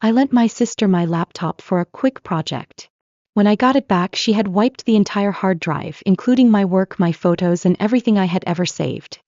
I lent my sister my laptop for a quick project. When I got it back, she had wiped the entire hard drive, including my work, my photos, and everything I had ever saved.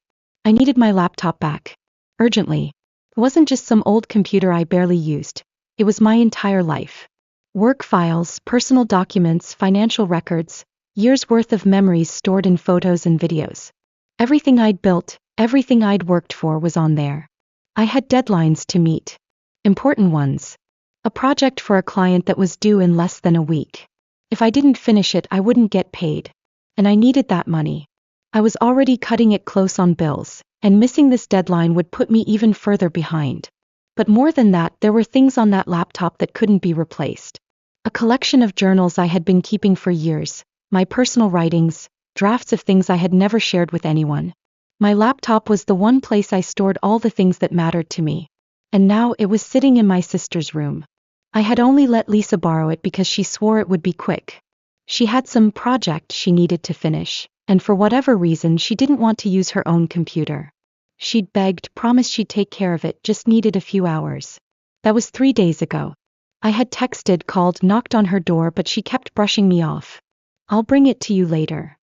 I needed my laptop back. Urgently. It wasn't just some old computer I barely used. It was my entire life. Work files, personal documents, financial records, years' worth of memories stored in photos and videos. Everything I'd built, everything I'd worked for was on there. I had deadlines to meet. Important ones. A project for a client that was due in less than a week. If I didn't finish it, I wouldn't get paid. And I needed that money. I was already cutting it close on bills, and missing this deadline would put me even further behind. But more than that, there were things on that laptop that couldn't be replaced. A collection of journals I had been keeping for years, my personal writings, drafts of things I had never shared with anyone. My laptop was the one place I stored all the things that mattered to me. And now it was sitting in my sister's room. I had only let Lisa borrow it because she swore it would be quick. She had some project she needed to finish, and for whatever reason she didn't want to use her own computer. She'd begged, promised she'd take care of it, just needed a few hours. That was 3 days ago. I had texted, called, knocked on her door, but she kept brushing me off. I'll bring it to you later.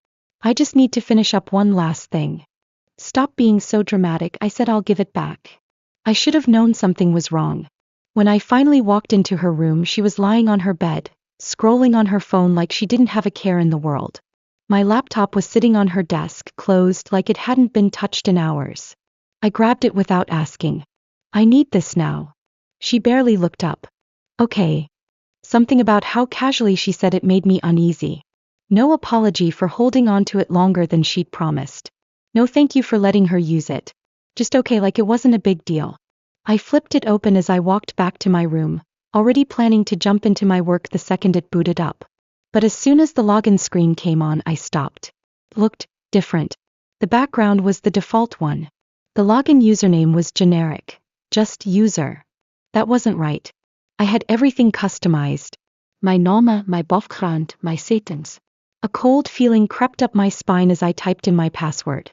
I just need to finish up one last thing. Stop being so dramatic, I said. I'll give it back. I should have known something was wrong. When I finally walked into her room, she was lying on her bed, scrolling on her phone like she didn't have a care in the world. My laptop was sitting on her desk, closed, like it hadn't been touched in hours. I grabbed it without asking. I need this now. She barely looked up. Okay. Something about how casually she said it made me uneasy. No apology for holding on to it longer than she'd promised. No thank you for letting her use it. Just okay, like it wasn't a big deal. I flipped it open as I walked back to my room, already planning to jump into my work the second it booted up. But as soon as the login screen came on, I stopped. It looked different. The background was the default one. The login username was generic, just user. That wasn't right. I had everything customized. My name, my bakgrund, my settings. A cold feeling crept up my spine as I typed in my password.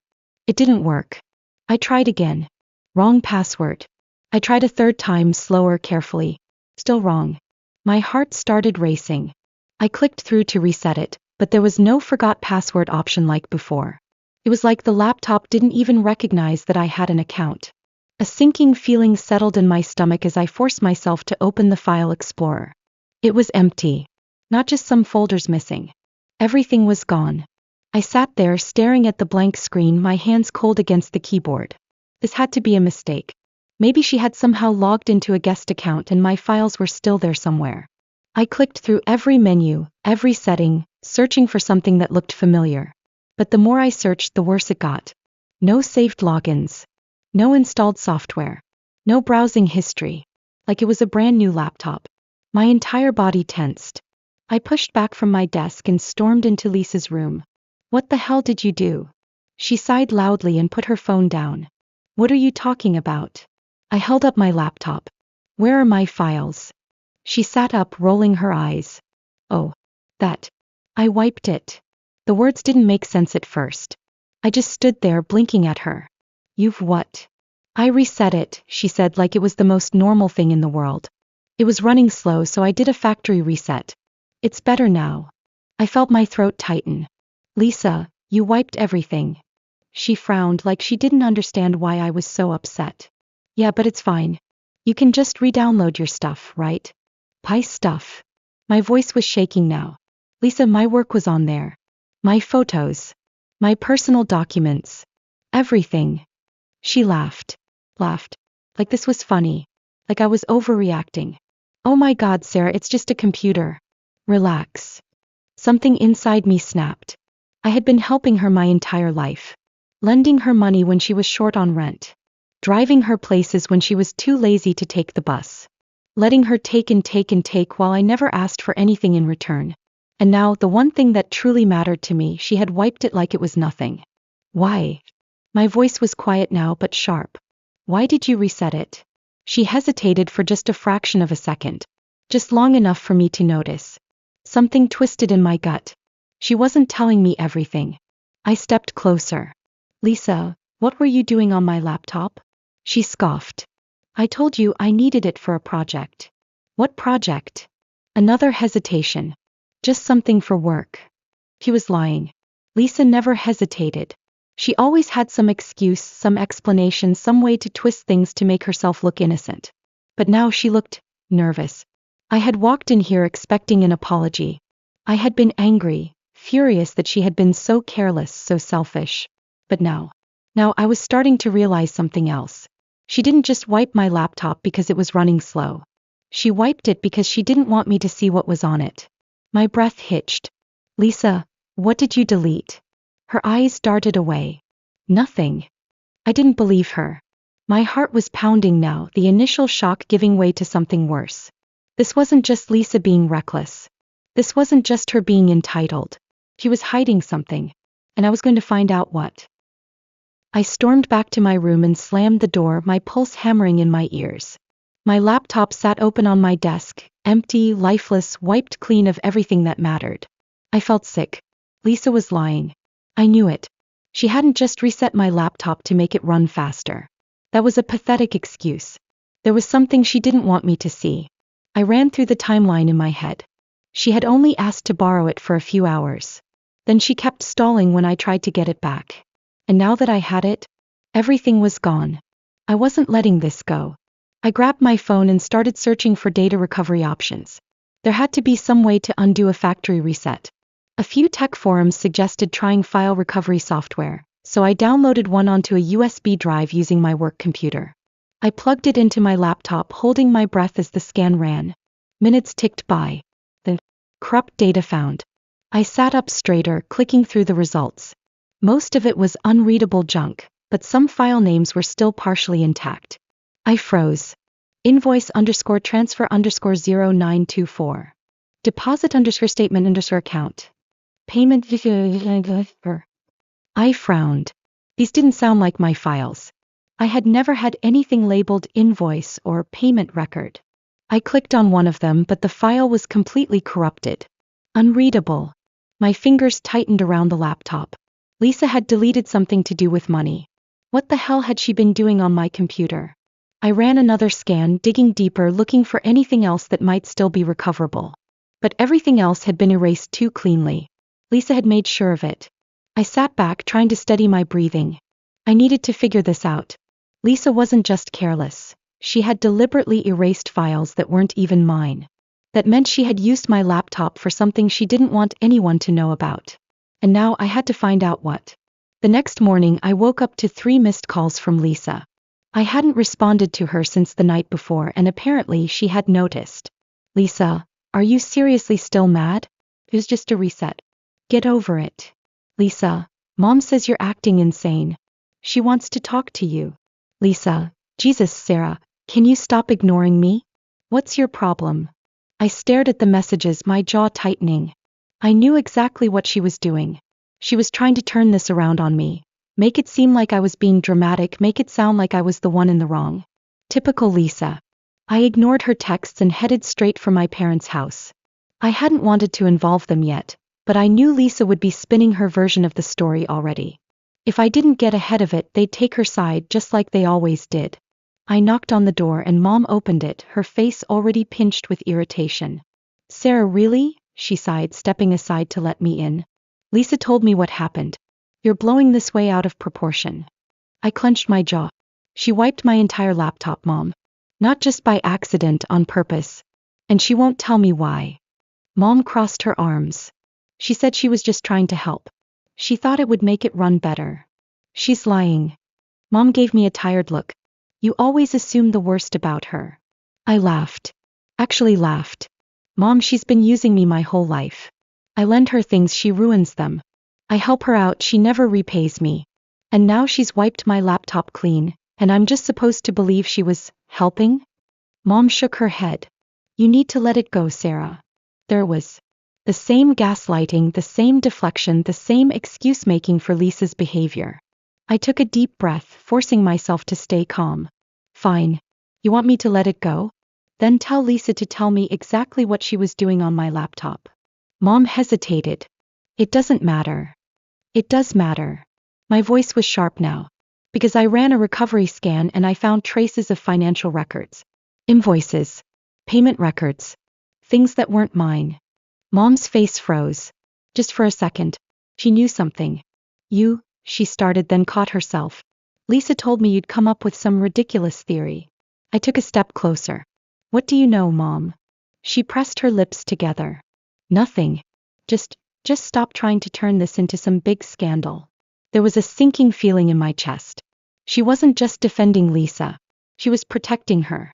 It didn't work. I tried again. Wrong password. I tried a third time, slower, carefully. Still wrong. My heart started racing. I clicked through to reset it, but there was no forgot password option like before. It was like the laptop didn't even recognize that I had an account. A sinking feeling settled in my stomach as I forced myself to open the file explorer. It was empty. Not just some folders missing. Everything was gone. I sat there staring at the blank screen, my hands cold against the keyboard. This had to be a mistake. Maybe she had somehow logged into a guest account and my files were still there somewhere. I clicked through every menu, every setting, searching for something that looked familiar. But the more I searched, the worse it got. No saved logins. No installed software. No browsing history. Like it was a brand new laptop. My entire body tensed. I pushed back from my desk and stormed into Lisa's room. What the hell did you do? She sighed loudly and put her phone down. What are you talking about? I held up my laptop. Where are my files? She sat up, rolling her eyes. Oh, that. I wiped it. The words didn't make sense at first. I just stood there blinking at her. You've what? I reset it, she said like it was the most normal thing in the world. It was running slow, so I did a factory reset. It's better now. I felt my throat tighten. Lisa, you wiped everything. She frowned like she didn't understand why I was so upset. Yeah, but it's fine. You can just re-download your stuff, right? Pie stuff. My voice was shaking now. Lisa, my work was on there. My photos. My personal documents. Everything. She laughed. Laughed. Like this was funny. Like I was overreacting. Oh my God, Sarah, it's just a computer. Relax. Something inside me snapped. I had been helping her my entire life. Lending her money when she was short on rent. Driving her places when she was too lazy to take the bus. Letting her take while I never asked for anything in return. And now, the one thing that truly mattered to me, she had wiped it like it was nothing. Why? My voice was quiet now but sharp. Why did you reset it? She hesitated for just a fraction of a second. Just long enough for me to notice. Something twisted in my gut. She wasn't telling me everything. I stepped closer. Lisa, what were you doing on my laptop? She scoffed. I told you I needed it for a project. What project? Another hesitation. Just something for work. He was lying. Lisa never hesitated. She always had some excuse, some explanation, some way to twist things to make herself look innocent. But now she looked nervous. I had walked in here expecting an apology. I had been angry, furious that she had been so careless, so selfish. But now I was starting to realize something else. She didn't just wipe my laptop because it was running slow. She wiped it because she didn't want me to see what was on it. My breath hitched. Lisa, what did you delete? Her eyes darted away. Nothing. I didn't believe her. My heart was pounding now, the initial shock giving way to something worse. This wasn't just Lisa being reckless. This wasn't just her being entitled. She was hiding something. And I was going to find out what. I stormed back to my room and slammed the door, my pulse hammering in my ears. My laptop sat open on my desk, empty, lifeless, wiped clean of everything that mattered. I felt sick. Lisa was lying. I knew it. She hadn't just reset my laptop to make it run faster. That was a pathetic excuse. There was something she didn't want me to see. I ran through the timeline in my head. She had only asked to borrow it for a few hours. Then she kept stalling when I tried to get it back. And now that I had it, everything was gone. I wasn't letting this go. I grabbed my phone and started searching for data recovery options. There had to be some way to undo a factory reset. A few tech forums suggested trying file recovery software, so I downloaded one onto a USB drive using my work computer. I plugged it into my laptop, holding my breath as the scan ran. Minutes ticked by. The corrupt data found. I sat up straighter, clicking through the results. Most of it was unreadable junk, but some file names were still partially intact. I froze. Invoice_transfer_0924. Deposit_statement_account. Payment. I frowned. These didn't sound like my files. I had never had anything labeled invoice or payment record. I clicked on one of them, but the file was completely corrupted. Unreadable. My fingers tightened around the laptop. Lisa had deleted something to do with money. What the hell had she been doing on my computer? I ran another scan, digging deeper, looking for anything else that might still be recoverable. But everything else had been erased too cleanly. Lisa had made sure of it. I sat back, trying to steady my breathing. I needed to figure this out. Lisa wasn't just careless. She had deliberately erased files that weren't even mine. That meant she had used my laptop for something she didn't want anyone to know about. And now I had to find out what. The next morning I woke up to 3 missed calls from Lisa. I hadn't responded to her since the night before, and apparently she had noticed. Lisa, are you seriously still mad? It was just a reset. Get over it. Lisa, Mom says you're acting insane. She wants to talk to you. Lisa, Jesus, Sarah, can you stop ignoring me? What's your problem? I stared at the messages, my jaw tightening. I knew exactly what she was doing. She was trying to turn this around on me. Make it seem like I was being dramatic, make it sound like I was the one in the wrong. Typical Lisa. I ignored her texts and headed straight for my parents' house. I hadn't wanted to involve them yet, but I knew Lisa would be spinning her version of the story already. If I didn't get ahead of it, they'd take her side just like they always did. I knocked on the door and Mom opened it, her face already pinched with irritation. Sarah, really? She sighed, stepping aside to let me in. Lisa told me what happened. You're blowing this way out of proportion. I clenched my jaw. She wiped my entire laptop, Mom. Not just by accident, on purpose. And she won't tell me why. Mom crossed her arms. She said she was just trying to help. She thought it would make it run better. She's lying. Mom gave me a tired look. You always assume the worst about her. I laughed. Actually laughed. Mom, she's been using me my whole life. I lend her things, she ruins them. I help her out, she never repays me. And now she's wiped my laptop clean, and I'm just supposed to believe she was helping? Mom shook her head. You need to let it go, Sarah. There was the same gaslighting, the same deflection, the same excuse-making for Lisa's behavior. I took a deep breath, forcing myself to stay calm. Fine. You want me to let it go? Then tell Lisa to tell me exactly what she was doing on my laptop. Mom hesitated. It doesn't matter. It does matter. My voice was sharp now. Because I ran a recovery scan and I found traces of financial records. Invoices. Payment records. Things that weren't mine. Mom's face froze. Just for a second. She knew something. You, she started, then caught herself. Lisa told me you'd come up with some ridiculous theory. I took a step closer. What do you know, Mom? She pressed her lips together. Nothing. Just stop trying to turn this into some big scandal. There was a sinking feeling in my chest. She wasn't just defending Lisa. She was protecting her.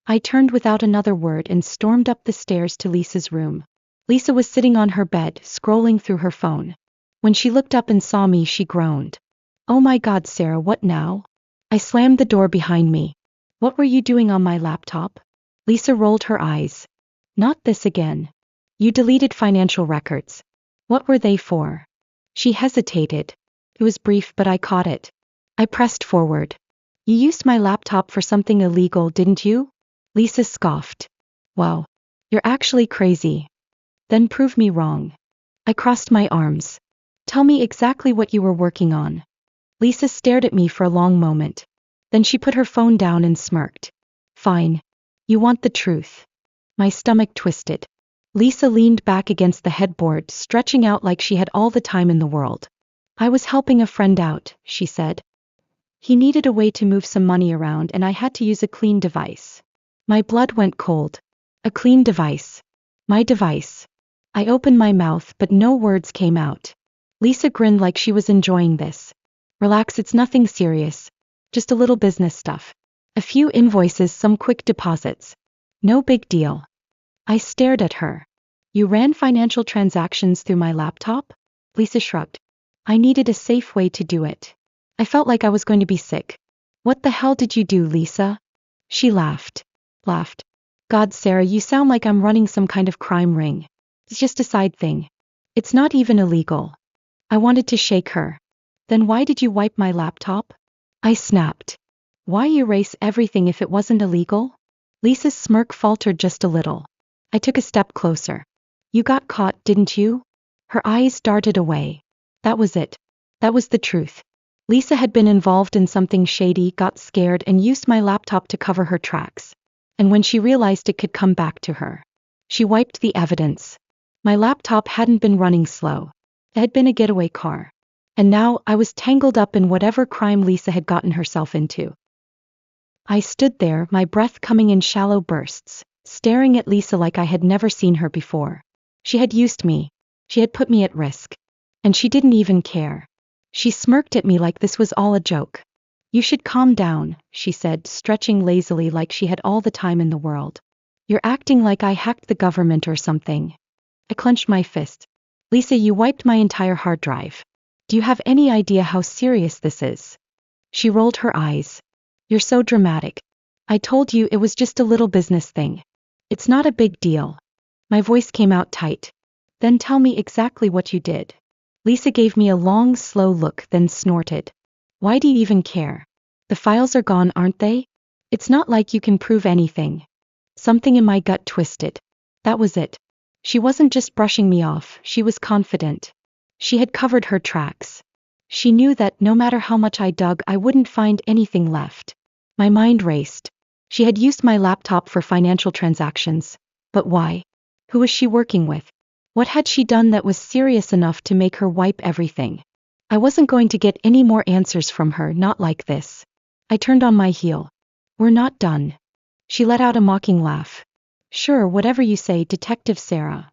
I turned without another word and stormed up the stairs to Lisa's room. Lisa was sitting on her bed, scrolling through her phone. When she looked up and saw me, she groaned. Oh my God, Sarah, what now? I slammed the door behind me. What were you doing on my laptop? Lisa rolled her eyes. Not this again. You deleted financial records. What were they for? She hesitated. It was brief, but I caught it. I pressed forward. You used my laptop for something illegal, didn't you? Lisa scoffed. Wow. You're actually crazy. Then prove me wrong. I crossed my arms. Tell me exactly what you were working on. Lisa stared at me for a long moment. Then she put her phone down and smirked. Fine. You want the truth. My stomach twisted. Lisa leaned back against the headboard, stretching out like she had all the time in the world. I was helping a friend out, she said. He needed a way to move some money around and I had to use a clean device. My blood went cold. A clean device. My device. I opened my mouth, but no words came out. Lisa grinned like she was enjoying this. Relax, it's nothing serious. Just a little business stuff. A few invoices, some quick deposits. No big deal. I stared at her. You ran financial transactions through my laptop? Lisa shrugged. I needed a safe way to do it. I felt like I was going to be sick. What the hell did you do, Lisa? She laughed. God, Sarah, you sound like I'm running some kind of crime ring. It's just a side thing. It's not even illegal. I wanted to shake her. Then why did you wipe my laptop? I snapped. Why erase everything if it wasn't illegal? Lisa's smirk faltered just a little. I took a step closer. You got caught, didn't you? Her eyes darted away. That was it. That was the truth. Lisa had been involved in something shady, got scared, and used my laptop to cover her tracks. And when she realized it could come back to her, she wiped the evidence. My laptop hadn't been running slow. It had been a getaway car. And now I was tangled up in whatever crime Lisa had gotten herself into. I stood there, my breath coming in shallow bursts, staring at Lisa like I had never seen her before. She had used me. She had put me at risk. And she didn't even care. She smirked at me like this was all a joke. You should calm down, she said, stretching lazily like she had all the time in the world. You're acting like I hacked the government or something. I clenched my fist. Lisa, you wiped my entire hard drive. Do you have any idea how serious this is? She rolled her eyes. You're so dramatic. I told you it was just a little business thing. It's not a big deal. My voice came out tight. Then tell me exactly what you did. Lisa gave me a long, slow look, then snorted. Why do you even care? The files are gone, aren't they? It's not like you can prove anything. Something in my gut twisted. That was it. She wasn't just brushing me off, she was confident. She had covered her tracks. She knew that no matter how much I dug, I wouldn't find anything left. My mind raced. She had used my laptop for financial transactions. But why? Who was she working with? What had she done that was serious enough to make her wipe everything? I wasn't going to get any more answers from her, not like this. I turned on my heel. We're not done. She let out a mocking laugh. Sure, whatever you say, Detective Sarah.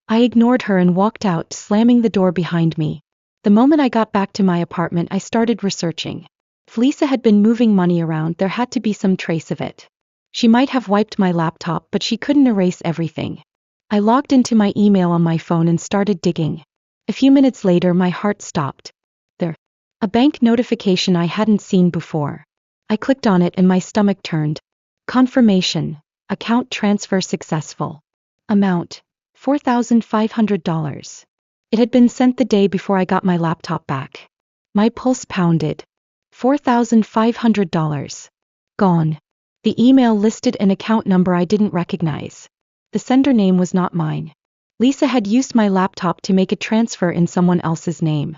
I ignored her and walked out, slamming the door behind me. The moment I got back to my apartment, I started researching. If Lisa had been moving money around, there had to be some trace of it. She might have wiped my laptop, but she couldn't erase everything. I logged into my email on my phone and started digging. A few minutes later, my heart stopped. There. A bank notification I hadn't seen before. I clicked on it and my stomach turned. Confirmation. Account transfer successful. Amount. $4,500. It had been sent the day before I got my laptop back. My pulse pounded. $4,500. Gone. The email listed an account number I didn't recognize. The sender name was not mine. Lisa had used my laptop to make a transfer in someone else's name.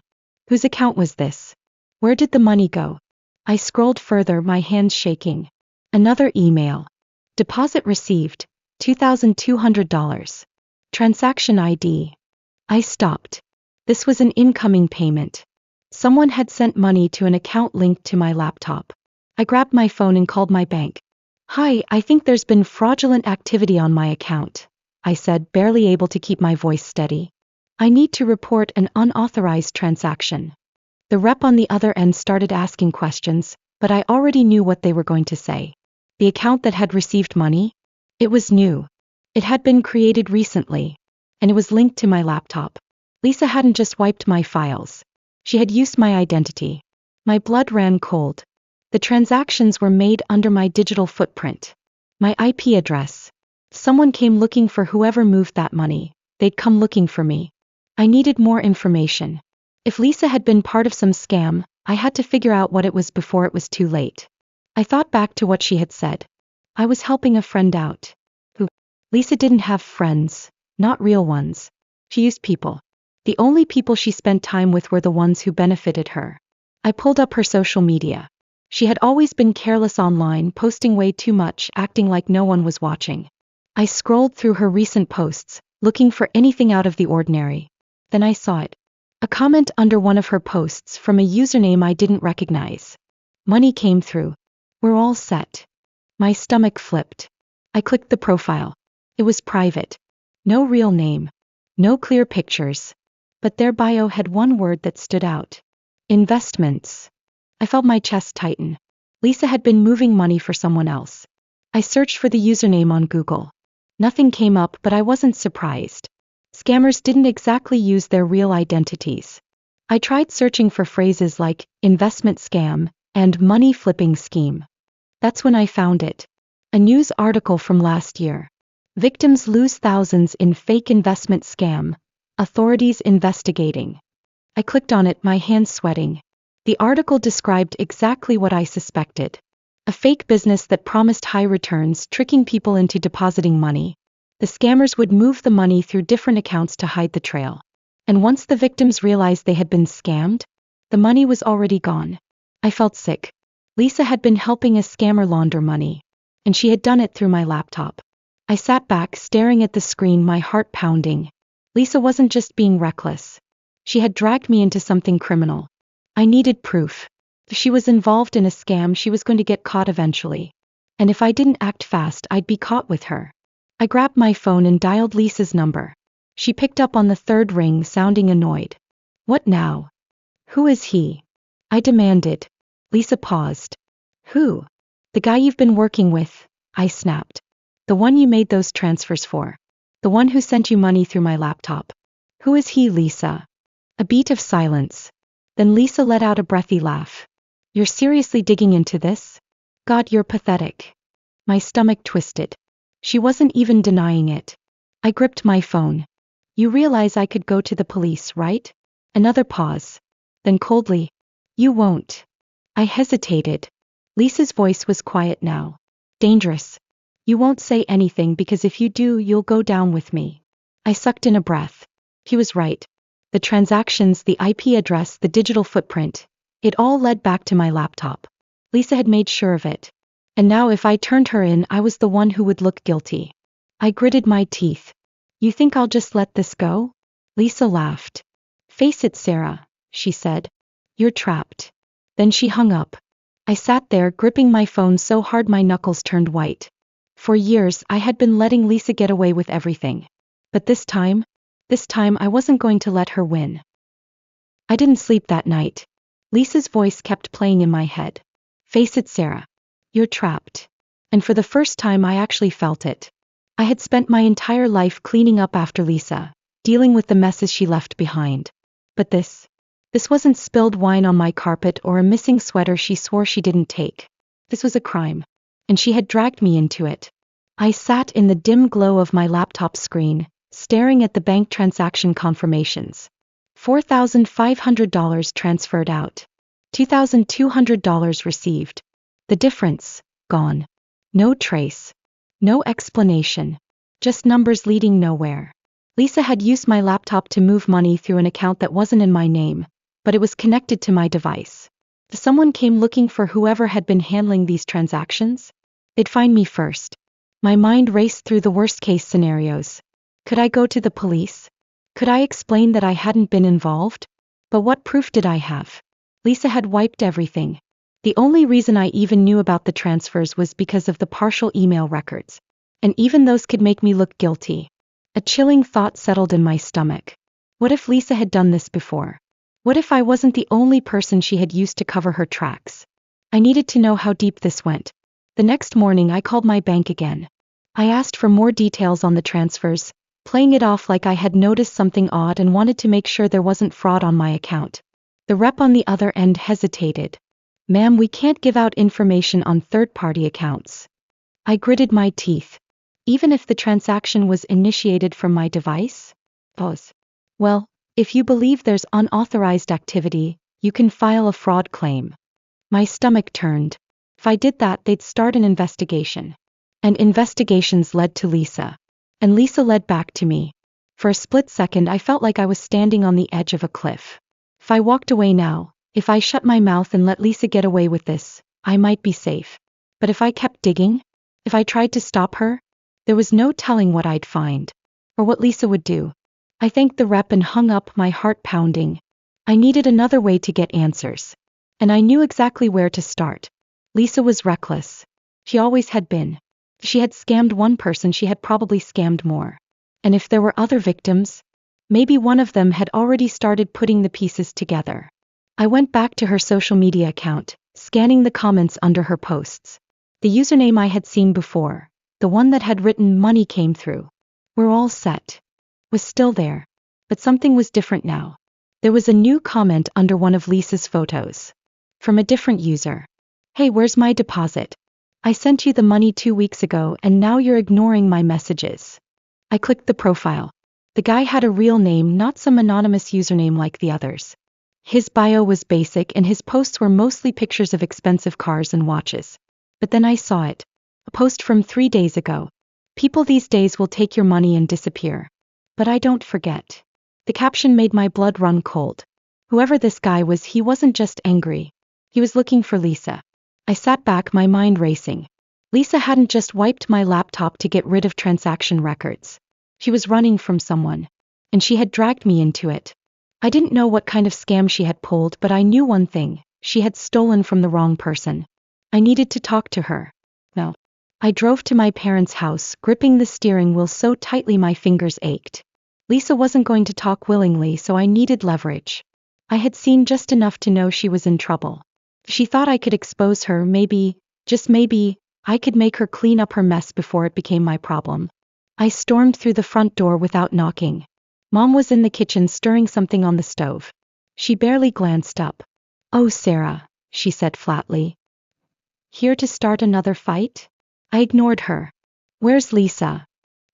Whose account was this? Where did the money go? I scrolled further, my hands shaking. Another email. Deposit received. $2,200. Transaction ID. I stopped. This was an incoming payment. Someone had sent money to an account linked to my laptop. I grabbed my phone and called my bank. "Hi, I think there's been fraudulent activity on my account," I said, barely able to keep my voice steady. "I need to report an unauthorized transaction." The rep on the other end started asking questions, but I already knew what they were going to say. The account that had received money? It was new. It had been created recently. And it was linked to my laptop. Lisa hadn't just wiped my files. She had used my identity. My blood ran cold. The transactions were made under my digital footprint. My IP address. Someone came looking for whoever moved that money. They'd come looking for me. I needed more information. If Lisa had been part of some scam, I had to figure out what it was before it was too late. I thought back to what she had said. I was helping a friend out. Who? Lisa didn't have friends, not real ones. She used people. The only people she spent time with were the ones who benefited her. I pulled up her social media. She had always been careless online, posting way too much, acting like no one was watching. I scrolled through her recent posts, looking for anything out of the ordinary. Then I saw it. A comment under one of her posts from a username I didn't recognize. "Money came through. We're all set." My stomach flipped. I clicked the profile. It was private. No real name. No clear pictures. But their bio had one word that stood out. Investments. I felt my chest tighten. Lisa had been moving money for someone else. I searched for the username on Google. Nothing came up, but I wasn't surprised. Scammers didn't exactly use their real identities. I tried searching for phrases like investment scam and money flipping scheme. That's when I found it. A news article from last year. Victims lose thousands in fake investment scam. Authorities investigating. I clicked on it, my hands sweating. The article described exactly what I suspected. A fake business that promised high returns, tricking people into depositing money. The scammers would move the money through different accounts to hide the trail. And once the victims realized they had been scammed, the money was already gone. I felt sick. Lisa had been helping a scammer launder money. And she had done it through my laptop. I sat back, staring at the screen, my heart pounding. Lisa wasn't just being reckless. She had dragged me into something criminal. I needed proof. If she was involved in a scam, she was going to get caught eventually. And if I didn't act fast, I'd be caught with her. I grabbed my phone and dialed Lisa's number. She picked up on the third ring, sounding annoyed. "What now?" "Who is he?" I demanded. Lisa paused. "Who?" "The guy you've been working with," I snapped. "The one you made those transfers for. The one who sent you money through my laptop." "Who is he, Lisa?" A beat of silence. Then Lisa let out a breathy laugh. "You're seriously digging into this? God, you're pathetic." My stomach twisted. She wasn't even denying it. I gripped my phone. "You realize I could go to the police, right?" Another pause. Then coldly, "You won't." I hesitated. Lisa's voice was quiet now. "Dangerous. You won't say anything because if you do, you'll go down with me." I sucked in a breath. He was right. The transactions, the IP address, the digital footprint, it all led back to my laptop. Lisa had made sure of it. And now if I turned her in, I was the one who would look guilty. I gritted my teeth. "You think I'll just let this go?" Lisa laughed. "Face it, Sarah," she said. "You're trapped." Then she hung up. I sat there, gripping my phone so hard my knuckles turned white. For years, I had been letting Lisa get away with everything. But this time I wasn't going to let her win. I didn't sleep that night. Lisa's voice kept playing in my head. "Face it, Sarah. You're trapped." And for the first time I actually felt it. I had spent my entire life cleaning up after Lisa, dealing with the messes she left behind. But this wasn't spilled wine on my carpet or a missing sweater she swore she didn't take. This was a crime. And she had dragged me into it. I sat in the dim glow of my laptop screen, staring at the bank transaction confirmations. $4,500 transferred out. $2,200 received. The difference, gone. No trace. No explanation. Just numbers leading nowhere. Lisa had used my laptop to move money through an account that wasn't in my name, but it was connected to my device. If someone came looking for whoever had been handling these transactions, they'd find me first. My mind raced through the worst-case scenarios. Could I go to the police? Could I explain that I hadn't been involved? But what proof did I have? Lisa had wiped everything. The only reason I even knew about the transfers was because of the partial email records. And even those could make me look guilty. A chilling thought settled in my stomach. What if Lisa had done this before? What if I wasn't the only person she had used to cover her tracks? I needed to know how deep this went. The next morning I called my bank again. I asked for more details on the transfers, playing it off like I had noticed something odd and wanted to make sure there wasn't fraud on my account. The rep on the other end hesitated. "Ma'am, we can't give out information on third-party accounts." I gritted my teeth. Even if the transaction was initiated from my device? Well, if you believe there's unauthorized activity, you can file a fraud claim. My stomach turned. If I did that, they'd start an investigation. And investigations led to Lisa. And Lisa led back to me. For a split second I felt like I was standing on the edge of a cliff. If I walked away now, if I shut my mouth and let Lisa get away with this, I might be safe. But if I kept digging? If I tried to stop her? There was no telling what I'd find. Or what Lisa would do. I thanked the rep and hung up, my heart pounding. I needed another way to get answers. And I knew exactly where to start. Lisa was reckless. She always had been. If she had scammed one person, she had probably scammed more. And if there were other victims, maybe one of them had already started putting the pieces together. I went back to her social media account, scanning the comments under her posts. The username I had seen before, the one that had written "money came through," "we're all set," was still there. But something was different now. There was a new comment under one of Lisa's photos. From a different user. "Hey, where's my deposit? I sent you the money 2 weeks ago and now you're ignoring my messages." I clicked the profile. The guy had a real name, not some anonymous username like the others. His bio was basic and his posts were mostly pictures of expensive cars and watches. But then I saw it. A post from 3 days ago. "People these days will take your money and disappear. But I don't forget." The caption made my blood run cold. Whoever this guy was, he wasn't just angry. He was looking for Lisa. I sat back, my mind racing. Lisa hadn't just wiped my laptop to get rid of transaction records. She was running from someone. And she had dragged me into it. I didn't know what kind of scam she had pulled, but I knew one thing: she had stolen from the wrong person. I needed to talk to her. No. I drove to my parents' house, gripping the steering wheel so tightly my fingers ached. Lisa wasn't going to talk willingly, so I needed leverage. I had seen just enough to know she was in trouble. If she thought I could expose her, maybe, just maybe, I could make her clean up her mess before it became my problem. I stormed through the front door without knocking. Mom was in the kitchen stirring something on the stove. She barely glanced up. "Oh, Sarah," she said flatly. "Here to start another fight?" I ignored her. "Where's Lisa?"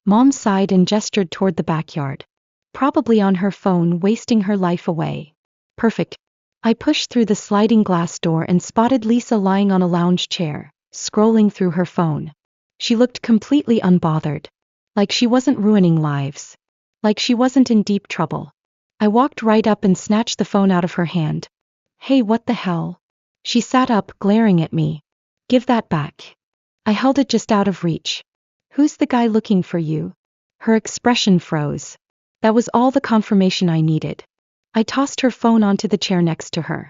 Mom sighed and gestured toward the backyard. "Probably on her phone, wasting her life away." "Perfect." I pushed through the sliding glass door and spotted Lisa lying on a lounge chair, scrolling through her phone. She looked completely unbothered. Like she wasn't ruining lives. Like she wasn't in deep trouble. I walked right up and snatched the phone out of her hand. "Hey, what the hell?" She sat up, glaring at me. "Give that back." I held it just out of reach. "Who's the guy looking for you?" Her expression froze. That was all the confirmation I needed. I tossed her phone onto the chair next to her.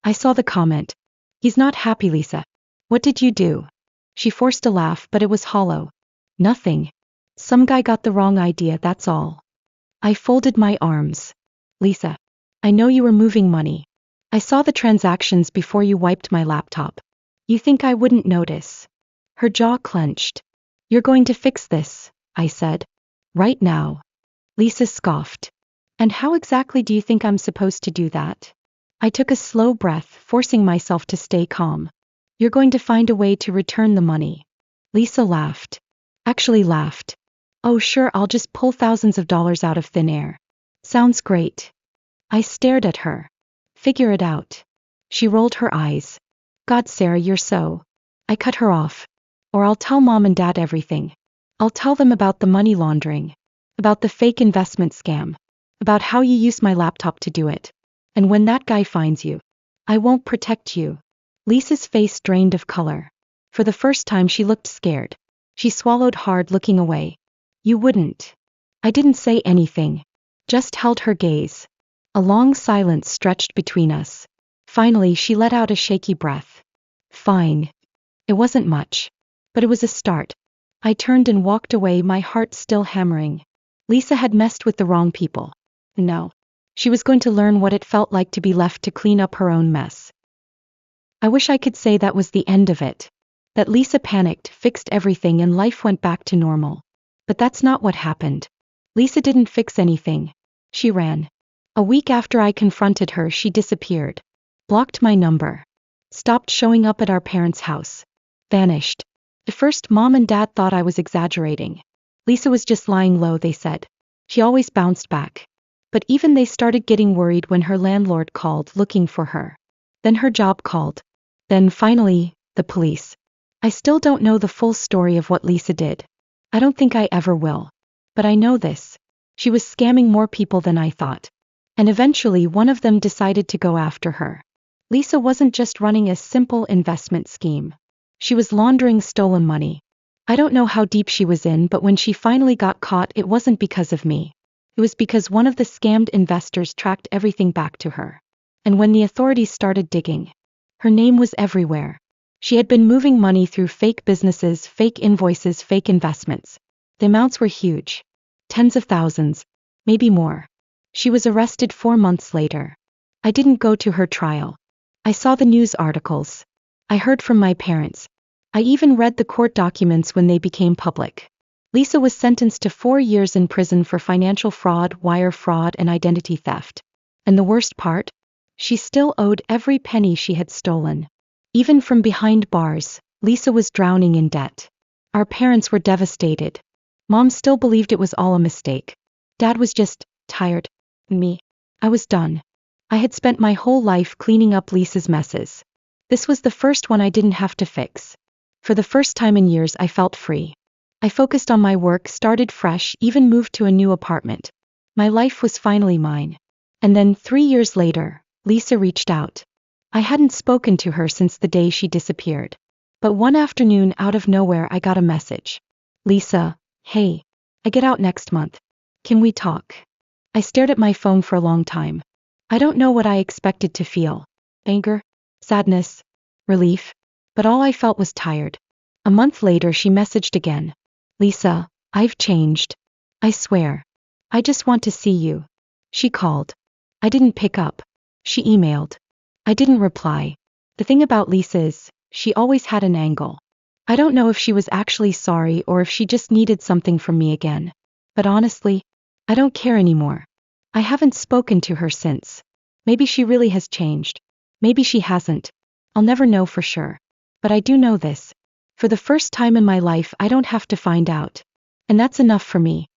I saw the comment. "He's not happy, Lisa. What did you do?" She forced a laugh, but it was hollow. "Nothing. Some guy got the wrong idea, that's all." I folded my arms. "Lisa, I know you were moving money. I saw the transactions before you wiped my laptop. You think I wouldn't notice?" Her jaw clenched. "You're going to fix this," I said. "Right now." Lisa scoffed. "And how exactly do you think I'm supposed to do that?" I took a slow breath, forcing myself to stay calm. "You're going to find a way to return the money." Lisa laughed. Actually laughed. "Oh sure, I'll just pull thousands of dollars out of thin air." "Sounds great." I stared at her. "Figure it out." She rolled her eyes. "God, Sarah, you're so..." I cut her off. "Or I'll tell Mom and Dad everything. I'll tell them about the money laundering. About the fake investment scam. About how you used my laptop to do it. And when that guy finds you, I won't protect you." Lisa's face drained of color. For the first time she looked scared. She swallowed hard, looking away. You wouldn't. I didn't say anything. Just held her gaze. A long silence stretched between us. Finally, she let out a shaky breath. Fine. It wasn't much. But it was a start. I turned and walked away, my heart still hammering. Lisa had messed with the wrong people. No. She was going to learn what it felt like to be left to clean up her own mess. I wish I could say that was the end of it. That Lisa panicked, fixed everything, and life went back to normal. But that's not what happened. Lisa didn't fix anything. She ran. A week after I confronted her, she disappeared. Blocked my number. Stopped showing up at our parents' house. Vanished. At first, Mom and Dad thought I was exaggerating. Lisa was just lying low, they said. She always bounced back. But even they started getting worried when her landlord called looking for her. Then her job called. Then finally, the police. I still don't know the full story of what Lisa did. I don't think I ever will. But I know this. She was scamming more people than I thought. And eventually one of them decided to go after her. Lisa wasn't just running a simple investment scheme. She was laundering stolen money. I don't know how deep she was in, but when she finally got caught, it wasn't because of me. It was because one of the scammed investors tracked everything back to her. And when the authorities started digging, her name was everywhere. She had been moving money through fake businesses, fake invoices, fake investments. The amounts were huge. Tens of thousands, maybe more. She was arrested 4 months later. I didn't go to her trial. I saw the news articles. I heard from my parents. I even read the court documents when they became public. Lisa was sentenced to 4 years in prison for financial fraud, wire fraud, and identity theft. And the worst part? She still owed every penny she had stolen. Even from behind bars, Lisa was drowning in debt. Our parents were devastated. Mom still believed it was all a mistake. Dad was just tired. Me. I was done. I had spent my whole life cleaning up Lisa's messes. This was the first one I didn't have to fix. For the first time in years, I felt free. I focused on my work, started fresh, even moved to a new apartment. My life was finally mine. And then 3 years later, Lisa reached out. I hadn't spoken to her since the day she disappeared. But one afternoon, out of nowhere, I got a message. Lisa, hey. I get out next month. Can we talk? I stared at my phone for a long time. I don't know what I expected to feel. Anger? Sadness? Relief? But all I felt was tired. A month later, she messaged again. Lisa, I've changed. I swear. I just want to see you. She called. I didn't pick up. She emailed. I didn't reply. The thing about Lisa is, she always had an angle. I don't know if she was actually sorry or if she just needed something from me again. But honestly, I don't care anymore. I haven't spoken to her since. Maybe she really has changed. Maybe she hasn't. I'll never know for sure. But I do know this. For the first time in my life, I don't have to find out. And that's enough for me.